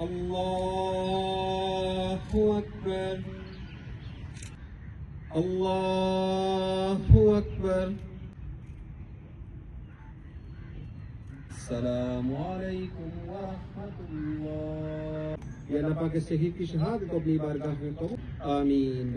अल्लाहु अकबर, अल्लाहु अकबर। अस्सलामु अलैकुम व रहमतुल्लाह। या अल्लाह पाक इस शहीद की शहादत को अपनी बारगाह में कबूल आमीन।